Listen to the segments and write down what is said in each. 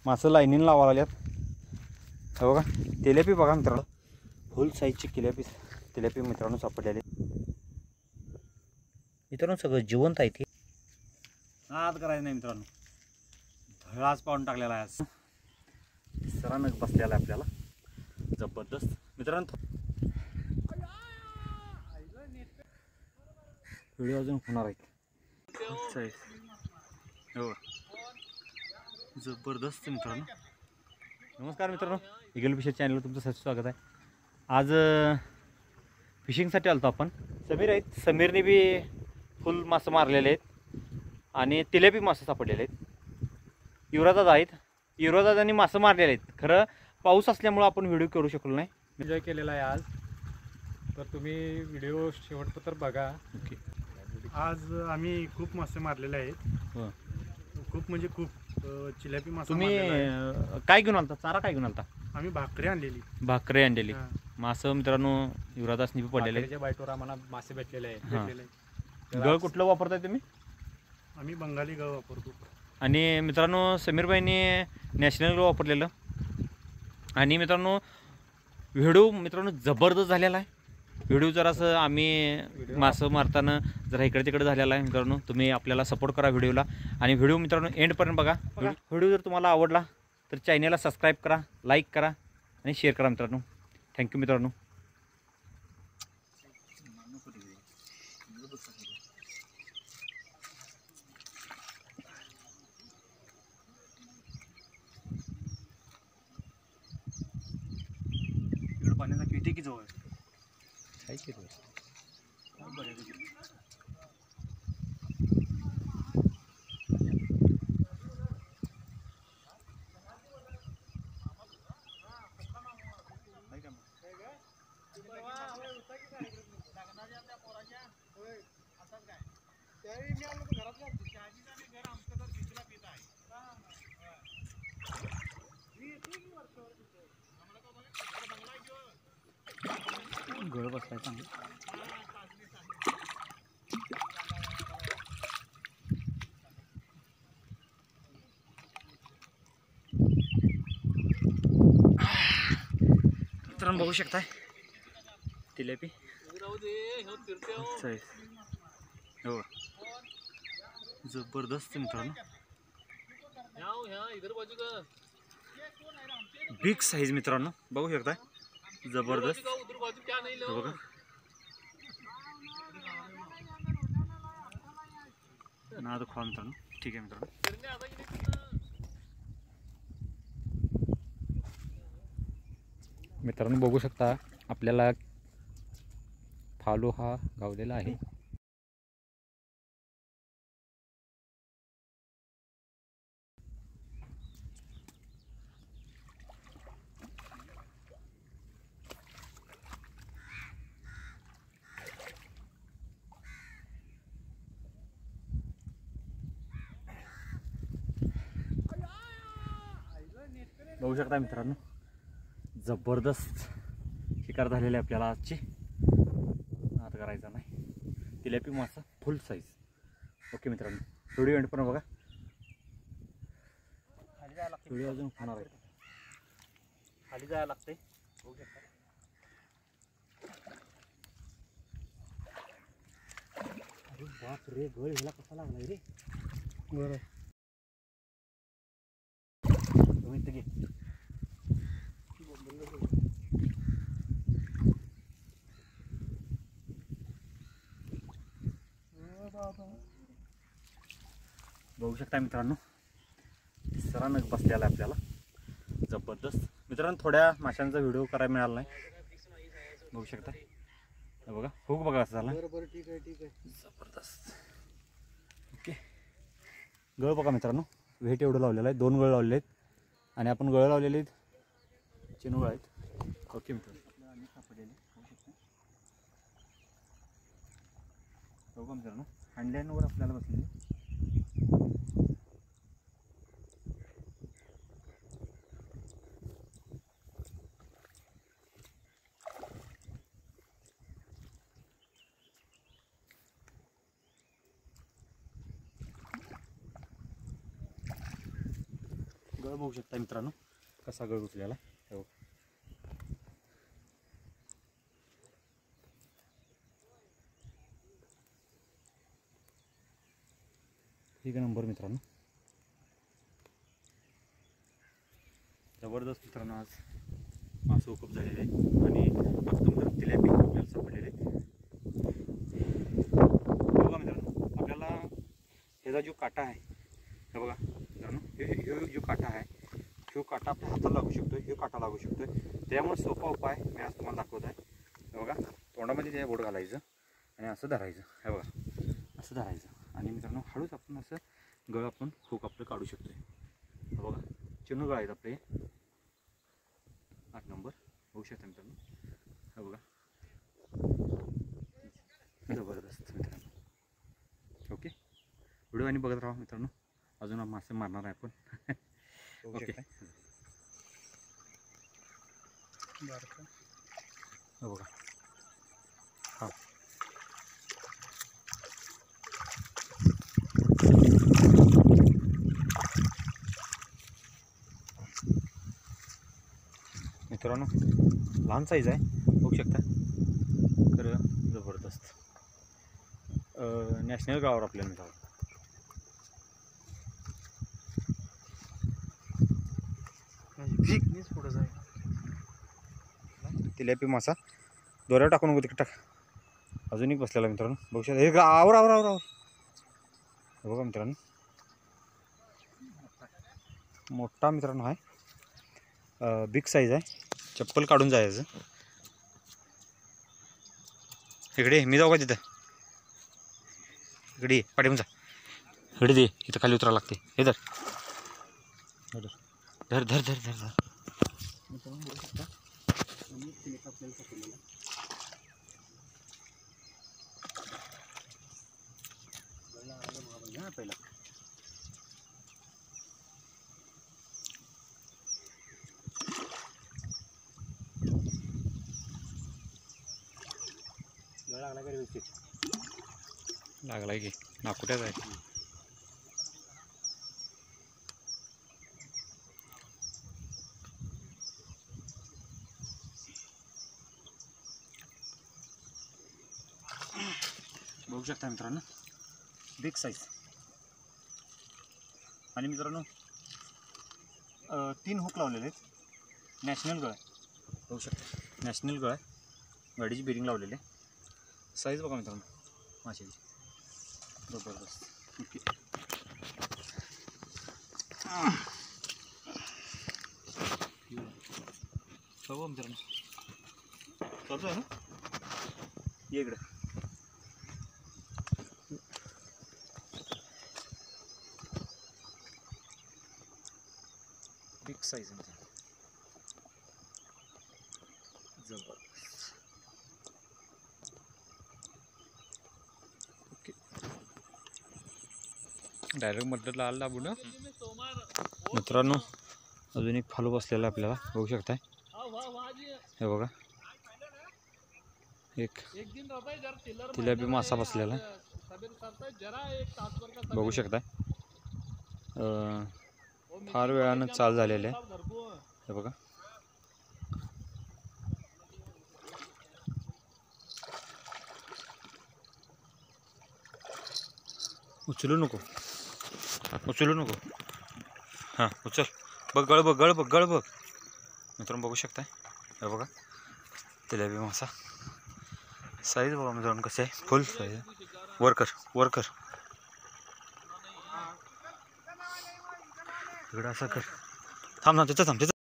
मासं लाईनीनं लावा लागल्यात. हे बघा तेल्यापी बघा मित्रांनो, फुल साईजची तेल्यापी मित्रांनो सापडलेले. मित्रांनो सगळं जिवंत आहे ते. आज करायचं नाही मित्रांनो, धडाच पाडून टाकलेला आहे आज. सरांनं बसलेला आहे आपल्याला जबरदस्त मित्रांनो. व्हिडिओ अजून होणार आहेत. हो जबरदस्त मित्रांनो. नमस्कार मित्रांनो, इगल फिशर चॅनलवर तुमचं सर्व स्वागत आहे. आज फिशिंगसाठी आलो आपण. समीर आहेत, समीरने बी फुल मासे मारलेले आहेत आणि तिलेपी मासे सापडलेले आहेत. युवराजदादा आहेत, युवराजदादांनी मासे मारलेले आहेत. खरं पाऊस असल्यामुळं आपण व्हिडिओ करू शकलो नाही. एन्जॉय केलेला आहे आज, तर तुम्ही व्हिडिओ शेवटपर्यंत बघा. ओके. आज आम्ही खूप मासे मारलेले आहेत. खूप म्हणजे खूप चिलापी मासे. तुम्ही काय घेऊन आलता? चारा काय घेऊन आलता? आम्ही भाकरी आणलेली. भाकरी आणलेली. मासं मित्रांनो युवराजदासनी बी पडलेले. भाकरीच्या बाईटवर आम्हाला मासे भेटलेले आहेत. गळ कुठलं वापरताय तुम्ही? आम्ही बंगाली गळ वापरतो. आणि मित्रांनो समीरबाईंनी नॅशनल गळ वापरलेलं. आणि मित्रांनो व्हिडिओ मित्रांनो जबरदस्त झालेला आहे. व्हिडिओ जरासं आम्ही मासं मारताना जरा इकडे तिकडे झालेला आहे मित्रांनो. तुम्ही आपल्याला सपोर्ट करा व्हिडिओला आणि व्हिडिओ मित्रांनो एंडपर्यंत बघा. व्हिडिओ जर तुम्हाला आवडला तर चॅनलला सबस्क्राईब करा, लाईक करा आणि शेअर करा मित्रांनो. थँक्यू मित्रांनो. पाण्याचा किती की जवळ काय केलं? गळ बसलाय चांगलं. मित्रांनो बघू शकताय तिलेपी. हो जबरदस्त मित्रांनो, बिग साईज मित्रांनो बघू शकताय. जबरदस्त बघा. नाद खा मित्रांनो. ठीक आहे मित्रांनो. मित्रांनो बघू शकता आपल्याला फालू हा गावलेला आहे. बघू शकता मित्रांनो जबरदस्त शिकार झालेली आहे आपल्याला आजची. आता करायचा नाही. तिलेपी मासा फुल साईज. ओके मित्रांनो व्हिडिओ एंड पण बघा. व्हिडिओ अजून होणार आहे. खाली जायला लागते. बघू शकता. अरे बाप रे, गळ ह्याला कसा लागलाय रे. बरं तुम्ही घे. बघू शकता मित्रांनो सरांनं बसलेला आहे आपल्याला जबरदस्त. मित्रांनो थोड्या माशांचा व्हिडिओ करायला मिळाला नाही. बघू शकता बघा हुक बघा असं झाला. बरं ठीक आहे ठीक आहे. जबरदस्त. ओके गळ बघा मित्रांनो वेट एवढं लावलेलं आहे. 2 गळ लावलेले आहेत आणि आपण गळ लावलेले आहेत चिनूळ आहेत. ओके मित्रांनो सापडलेले बघू शकता. बघा मित्रांनो हँडलाईनवर आपल्याला बसलेली. गळ बघू शकता मित्रांनो कसा गळ घुसलेला आहे. हो एक नंबर मित्रांनो, जबरदस्त मित्रांनो. आज मासं खूप झालेले आहे आणि एकदम तिल्यापी आपल्याला सापडलेले. बघा मित्रांनो, आपल्याला ह्याचा जो काटा आहे हे बघा मित्रांनो, हे जो काटा आहे तो काटा आपल्या हाताला लागू शकतो, हे काटा लागू शकतो. त्यामुळे सोपा उपाय मी आज तुम्हाला दाखवत आहे. हे बघा, तोंडामध्ये ते बोट घालायचं आणि असं धरायचं. हे बघा असं धरायचं आणि मित्रांनो हळूच आपण असं गळ आपण हुक आपलं काढू शकतो. हे बघा चिन्ह गळ आहेत आपले 8 नंबर होऊ शकतं मित्रांनो. हे बघा जबरदस्त मित्रांनो. ओके, व्हिडिओ आणि बघत राहा मित्रांनो, अजून मासे मारणार आहे आपण. ओके, हो बघा. हां मित्रांनो लहान साईज आहे बघू शकता, तर जबरदस्त नॅशनल गावावर आपल्याला मिळालं. तिल्यापी मासा दोऱ्यावर टाकून नको तिकडे टाक. अजून एक बसलेला मित्रांनो बघू शकता. हे आवर आवर आवर आवर हे बघा मित्रांनो, मोठा मित्रांनो आहे, बिग साईज आहे. चप्पल काढून जायचं. इकडे मी जाऊ का तिथं? इकडे पाठवून जा. इकडे दे, इथं खाली उतरावं लागते. हे धर धर धर धर धर धर. पहिला लागला का व्यवस्थित? लागलाय की नाकुट्याच आहे. बघू शकता मित्रांनो, बिग साईज. आणि मित्रांनो 3 हुक लावलेले आहेत. नॅशनल गळ बघू शकता, नॅशनल गळ आहे. गाडीची बेरिंग लावलेली आहे. साईज बघा मित्रांनो माशाची जबरदस्त. ओके, बघू मित्रांनो चालू आहे ना. ये इकडे. बिग साईज आहे जबरदस्त. ओके, डायरेक्ट म्हटलं लाल दाबू ना मित्रांनो. अजून एक फालू बसलेला आपल्याला बघू शकताय. हे बघा एक तिल्यापी मासा बसलेला बघू शकताय. फार वेळानं चाल झालेले आहे. हे बघा उचलू नको, उचलू नको. हां उचल. बघ गळ बघ, गळ बघ, गळ बघ मित्रांनो बघू शकताय. हे बघा तिल्यापी मासा. साईज बघा मित्रांनो कसं आहे, फुल साईज. वर कर इकडं असं कर. थांब ना तिथं, थांब तिथं.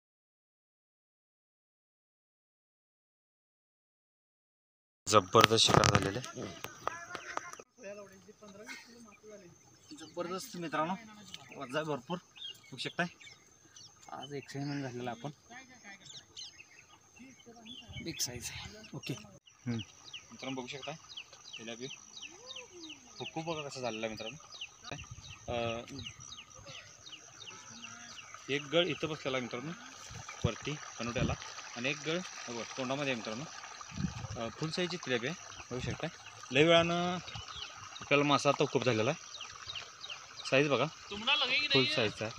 जबरदस्त शिकार झालेले, जबरदस्त मित्रांनो. वजा भरपूर बघू शकताय. आज एक्साइटमेंट झालेला आपण. Big size. ओके मित्रांनो बघू शकताय तिल्यापी खूप बघा कसं झालेलं आहे मित्रांनो. एक गळ इथं बसलेला मित्रांनो वरती कनोट्याला, आणि एक गळ तोंडामध्ये आहे मित्रांनो. फुल साईजची तिल्यापी आहे बघू शकताय. लय वेळानं आपल्याला मासा आता खूप झालेला आहे. साईज बघा फुल साईजचा आहे.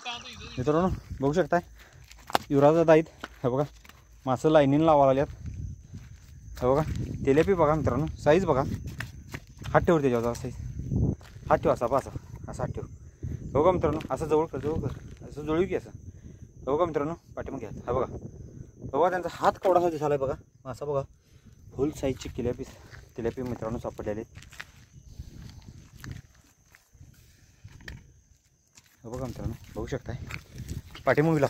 मित्रांनो बघू शकताय युवराजात आहेत. हे बघा मासं लाईनीनं लावायला लागल्यात. हे बघा तेलेपी बघा मित्रांनो, साईज बघा. हात ठेव त्याच्यावर जरा साईज. हात ठेव असा असा हात ठेव. हो का मित्रांनो, असं जवळ कर असं जुळू की असं. हो का मित्रांनो, पाठीमाग घ्या. हा बघा बघा त्यांचा हात केवढासा दिसायला आहे बघा. असा बघा फुल साईजची तिलेपी मित्रांनो सापडलेले. हो बघा मित्रांनो बघू शकताय. पाठीमाग बिला.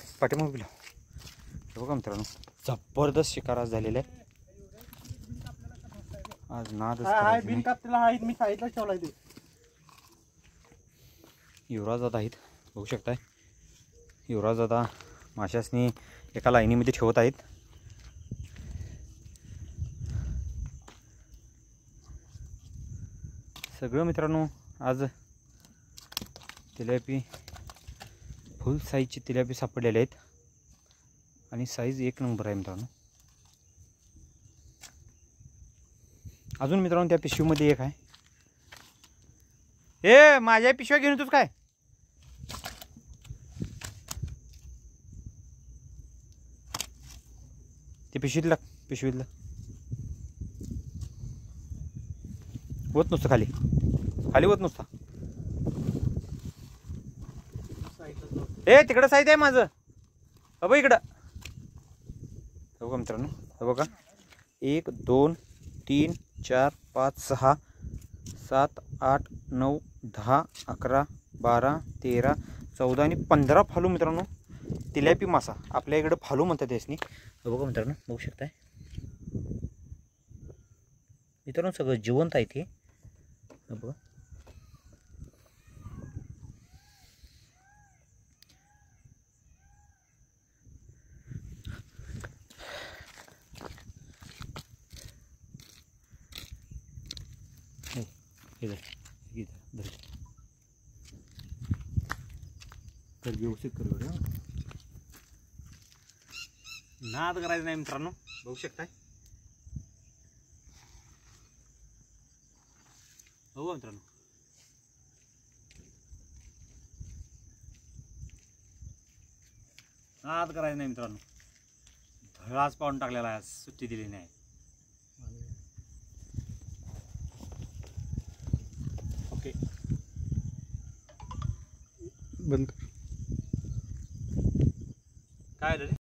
हे बघा मित्रांनो जबरदस्त शिकार आज झालेला आहे. आज नादच बिन कापतेला आहे, मी साईडला ठेवलाय ते. युवराज दादा आहेत बघू शकताय. युवराज दादा माशासनी एका लाईनीमध्ये ठेवत आहेत. सगळं मित्रांनो आज तिलेपी फुल साईजची तिलेपी सापडलेले आहेत आणि साईज एक नंबर आहे मित्रांनो. अजून मित्रांनो त्या पिशवीमध्ये एक आहे. ए माझ्या पिशव्या घेऊन येतोस काय? ते पिशवीतला होत नुसतं खाली होत नुसता. ए तिकडं साईज आहे माझं. अ बघ इकडं. हो का मित्रांनो, हे बघा 1 2 3 4 5 6 7 8 9 10 11 12 13 14 आणि 15 फालू मित्रांनो तिलेपी मासा. आपल्या इकडं फालू म्हणतात त्यासनी. बघा मित्रांनो बघू शकताय. मित्रांनो सगळं जिवंत आहे ते. बघा तर व्यवस्थित कर बरं. नाद करायचं नाही मित्रांनो बघू शकताय. हो मित्रांनो नाद करायचं नाही मित्रांनो. धडाच पाडून टाकलेला आहे, सुट्टी दिली नाही. ओके बंद काय झालं रे?